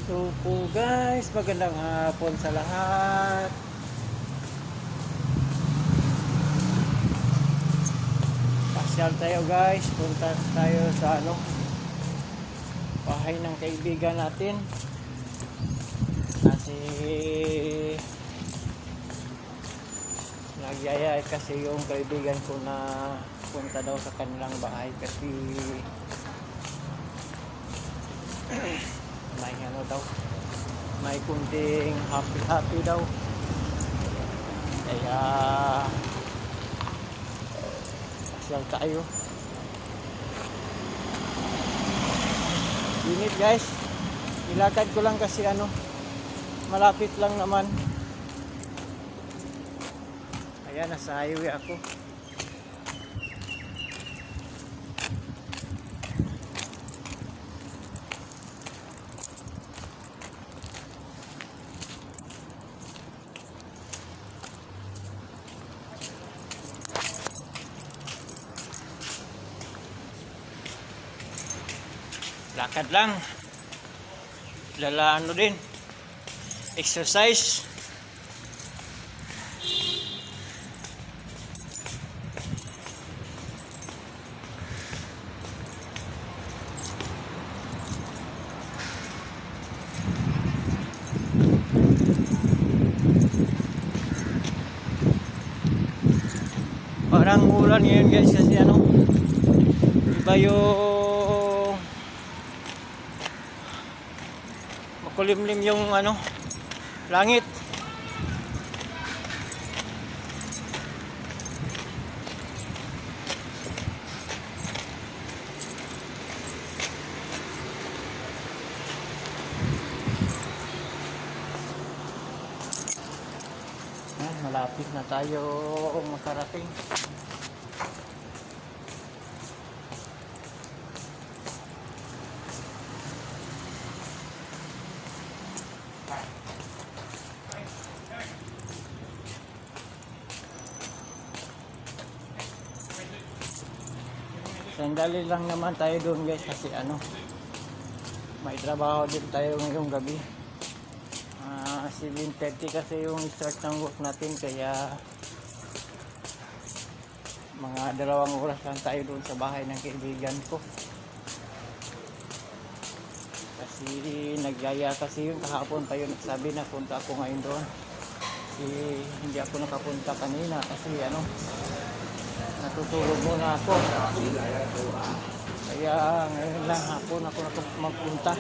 So po guys, magandang hapon sa lahat. Pasyal tayo guys, punta tayo sa bahay ng kaibigan natin. Kasi nagyaya kasi yung kaibigan ko na punta daw sa kanilang bahay kasi may daw, may kunting happy daw, kaya pasyal tayo. Init guys, ilakad ko lang kasi malapit lang naman. Ayan, nasa highway ako. Lakad lang. Lala din. Exercise. Parang ulan ngayon guys kasi iba yung makulimlim yung langit. Malapit na tayo makarating. Sandali lang naman tayo doon guys kasi may trabaho din tayo ngayong gabi. 7:30 kasi yung start ng work natin, kaya mga 2 oras lang tayo doon sa bahay ng kaibigan ko. Kasi nagyaya kasi yung kahapon pa yun, nagsabi na punta ako ngayon doon. Kasi hindi ako nakapunta kanina kasi natutulog muna ako. Kaya ngayon lang hapon ako magpunta.